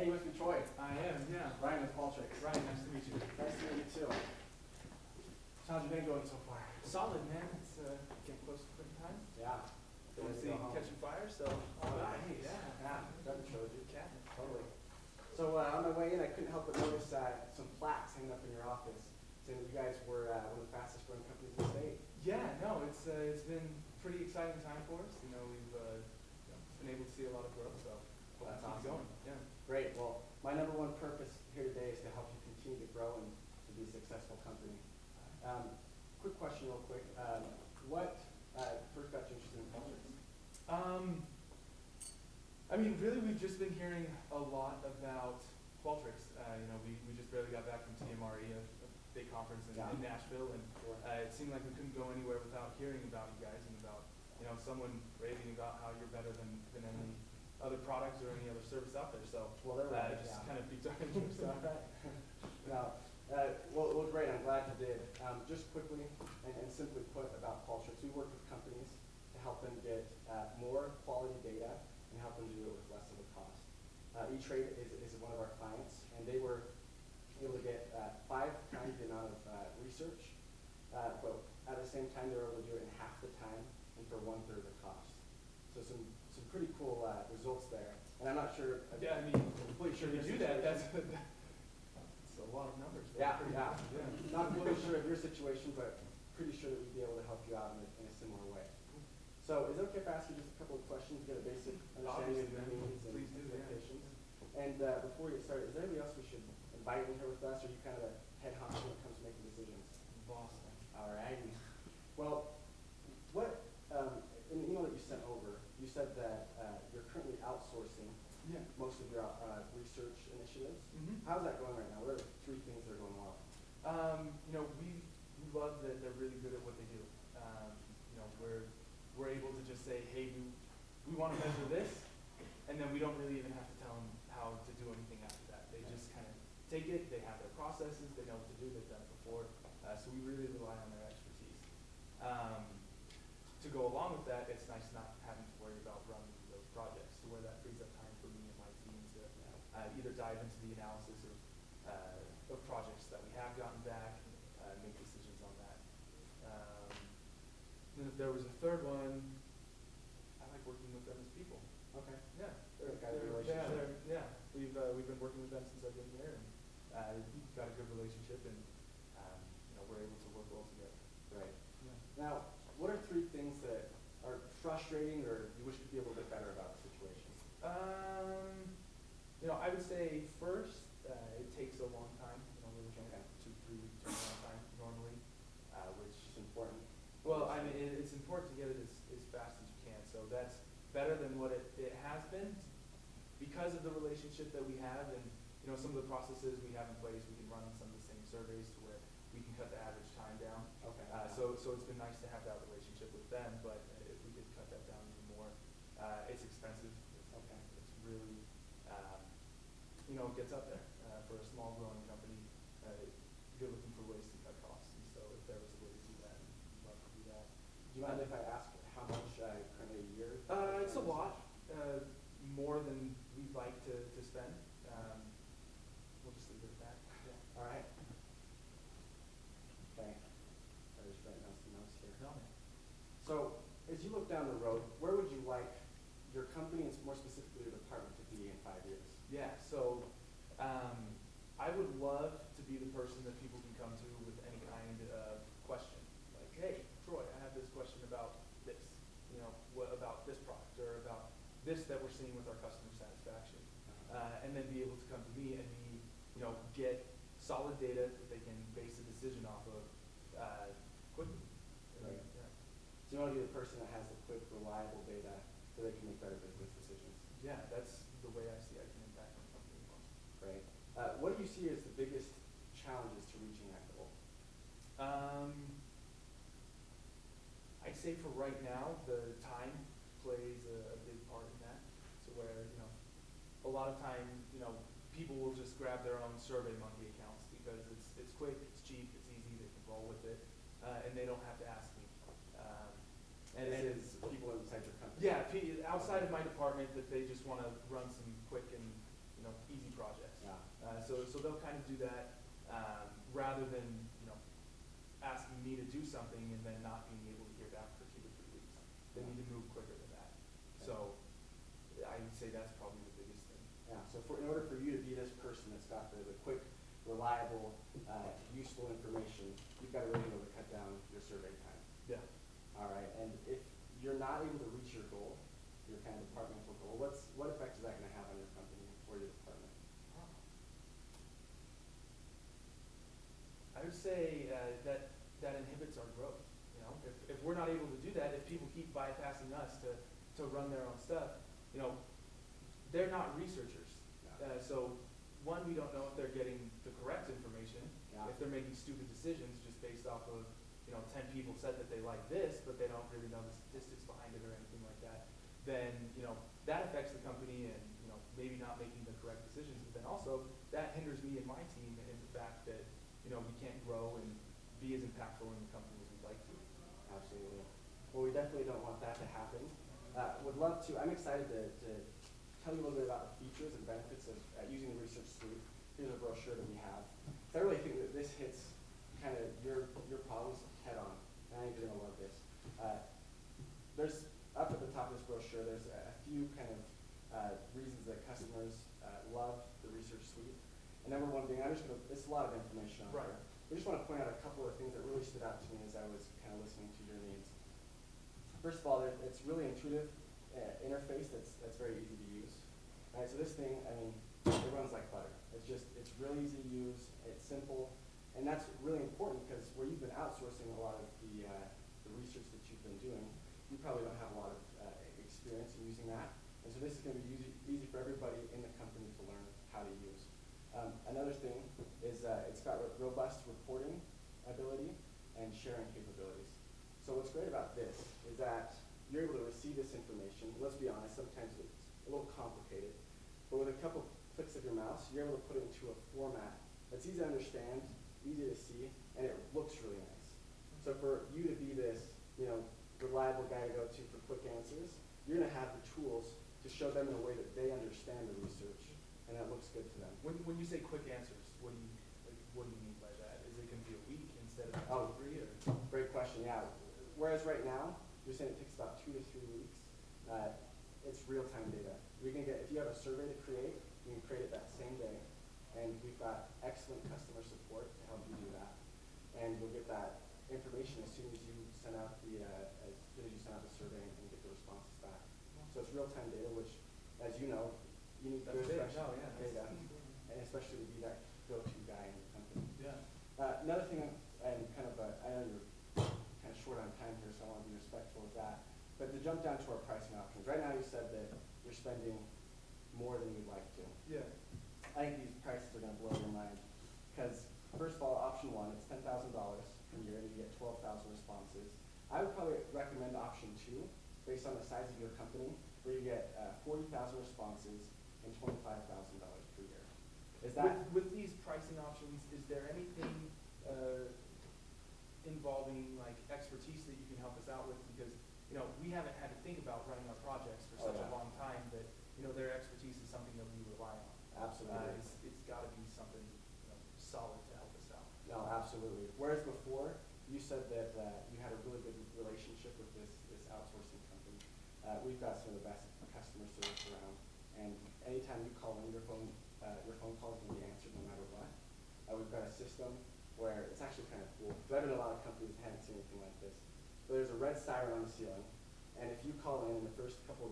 Hey, you must be Troy. I am, yeah. Ryan with Qualtrics. Ryan, nice to meet you. Nice to meet you too. How's your day going so far? Solid, man. It's getting close to quitting time. Yeah. Don't see catching fire, so. Oh, nice. Yeah, that showed you. Totally. So on my way in, I couldn't help but notice some plaques hanging up in your office saying that you guys were one of the fastest growing companies in the state. Yeah, no, it's been a pretty exciting time for us. You know, we've been able to see a lot of growth, so hope That's to keep awesome. going. Yeah. Great. Well, my number one purpose here today is to help you continue to grow and to be a successful company. Quick question real quick. What first got you interested in Qualtrics? I mean, really, we've just been hearing a lot about Qualtrics. You know, we just barely got back from TMRE, a big conference in Nashville, and it seemed like we couldn't go anywhere without hearing about you guys and about, you know, someone raving about how you're better than any other products or any other service out there. So Well, they're right, it just yeah. kind of piqued our interest. No. Well, great. I'm glad you did. Just quickly and simply put about Qualtrics, we work with companies to help them get more quality data and help them do it with less of a cost. E-Trade is one of our clients, and they were able to get 5 times the amount of research, but at the same time, they were able to do it in half the time and for 1/3 the cost. So some pretty cool results there. And I'm not sure. Yeah, I mean, completely sure to your do that, that's situation- a lot of numbers. Yeah. Yeah. Not completely sure of your situation, but pretty sure that we'd be able to help you out in a similar way. So is it okay if I ask you just a couple of questions to get a basic understanding of your Obviously, man. needs and Please do, yeah. expectations? And before we get started, is there anybody else we should invite in here with us, or are you kind of a head honcho when it comes to making decisions? Boss, man. All righty. Well, what in the email that you sent over, you said that you're currently outsourcing Yeah. most of your research initiatives. Mm-hmm. How's that going right now? What are the 3 things that are going well? You know, we love that they're really good at what they do. You know, we're able to just say, hey, we want to measure this, and then we don't really even have to tell them how to do anything after that. They just kind of take it. They have their processes. They know what to do. They've done it before. So we really rely on their expertise. To go along with that, it's nice not having to worry about running those projects, to where that frees up time for me and my team to either dive into the analysis of projects that we have gotten back, make decisions on that. Then if there was a third one, I like working with them as people. Okay. Yeah, Good guys' relationship. yeah. We've been working with them since I've been here, and got a good relationship, and you know, we're able to work well together. Right. Yeah. Now, what are 3 things that are frustrating or you wish you could be a little bit better about the situation? You know, I would say first, it takes a long time. You know, we're looking at 2-3 week turnaround time normally, which It's important. well, I mean, it's important to get it as fast as you can. So that's better than what it has been, because of the relationship that we have, and you know, some of the processes we have in place. We can run on some of the same surveys to where we can cut the average time down. Okay. So it's been nice to have that relationship with them, but if we could cut that down even more, it's expensive. Okay. It's really, you know, it gets up there for a small growing company. You're looking for ways to cut costs, and so if there was a way to do that, I'd love to do that. Do you mind if I ask how much currently a year? It's a lot, more than we'd like to spend. We'll just leave it at that. Yeah. All right. Okay. I just write down some notes here. No, man. So, as you look down the road, where would you like your company, and more specifically your department, to be in 5 years? Yeah, so I would love to be the person that people can come to with any kind of question. Like, hey, Troy, I have this question about this. You know, what about this product, or about this that we're seeing with our customer satisfaction, and then be able to come to me and you know, get solid data that they can base a decision off of quickly. Right. Yeah. So you want to be the person that has the quick, reliable data so they can make better business decisions. Yeah, that's the way I see I can impact my company most. Right. What do you see as the biggest challenges to reaching that goal? I'd say for right now, the time plays a big part in that. So where, you know, a lot of time, you know, people will just grab their own SurveyMonkey accounts because it's quick, it's cheap, it's easy, they can roll with it, and they don't have to ask me. And it is people inside your company. Yeah, outside of my department, that they just want to run some quick and, you know, easy so they'll kind of do that, rather than, asking me to do something and then not being able to hear back for 2 to 3 weeks. They need to move quicker than that. So I would say that's probably the biggest thing. Yeah, so in order for you to be this person that's got the quick, reliable, useful information, you've got to really be able to cut down your survey time. Yeah. All right, and if you're not able to reach your goal, your kind of departmental goal, what effect is that going to have on your company or your department? I would say that inhibits our growth. If we're not able to do that, if people keep bypassing us to run their own stuff, they're not researchers. Yeah. So one, we don't know if they're getting the correct information, Yeah. if they're making stupid decisions just based off of 10 people said that they like this, but they don't really know the statistics behind it or anything like that. Then that affects the company and maybe not making the correct decisions. But then also that hinders me and my team in the fact that we can't grow and be as impactful in the company as we'd like to. Absolutely. Well, we definitely don't want that to happen. Would love to. I'm excited to tell you a little bit about the features and benefits of using the research suite. Here's a brochure that we have. So I really think that this hits kind of your problems head on, and I think you're gonna love this. There's up at the top of this brochure. There's a few kind of reasons that customers love the research suite. And number one being, it's a lot of information on Right. there. I just want to point out a couple of things that really stood out to me as I was kind of listening to your needs. First of all, it's really intuitive interface that's very easy to use. Right, so this thing, it runs like butter. It's really easy to use. It's simple, and that's really important because where you've been outsourcing a lot of the research that you've been doing, you probably don't have a lot of experience in using that. And so this is going to be easy for everybody in the company to learn how to use. Another thing is it's got robust reporting ability and sharing capabilities. So what's great about this is that you're able to receive this information. Let's be honest, sometimes it's a little complicated. But with a couple clicks of your mouse, you're able to put it into a format that's easy to understand, easy to see, and it looks really nice. So for you to be this, reliable guy to go to for quick answers, you're going to have the tools to show them in a way that they understand the research, and that looks good to them. When you say quick answers, what do you mean by that? Is it going to be a week instead of 2 or 3? Or? Great question. Yeah. Whereas right now, you're saying it takes about 2 to 3 weeks. It's real-time data. If you have a survey to create, you can create it that same day, and we've got excellent customer support to help you do that. And you'll get that information as soon as you send out the survey and get the responses back. So it's real-time data, which, as you know, you need good, fresh data, and especially to be that go-to guy in your company. Yeah. Another thing, and I know you're kind of short on time here, so I want to be respectful of that. But to jump down to our pricing options, right now you said that you're spending more than you'd like to. Yeah. I think these prices are going to blow your mind. Because, first of all, option one, it's $10,000 per year, and you get 12,000 responses. I would probably recommend option two, based on the size of your company, where you get 40,000 responses and $25,000 per year. Is that with these pricing options? Is there anything involving like expertise that you can help us out with? Because we haven't had to think about running our projects for such a long time that their expertise is something that we rely on. Absolutely. It's got to be something solid to help us out. No, absolutely. Whereas before, you said that you had a really good relationship with this outsourcing company. We've got some of the best customer service around, and anytime you call in, your phone call is going to be answered no matter what. We've got a system where it's actually kind of cool. Because I've been in a lot of companies that haven't seen anything like this. But there's a red siren on the ceiling, and if you call in the first couple of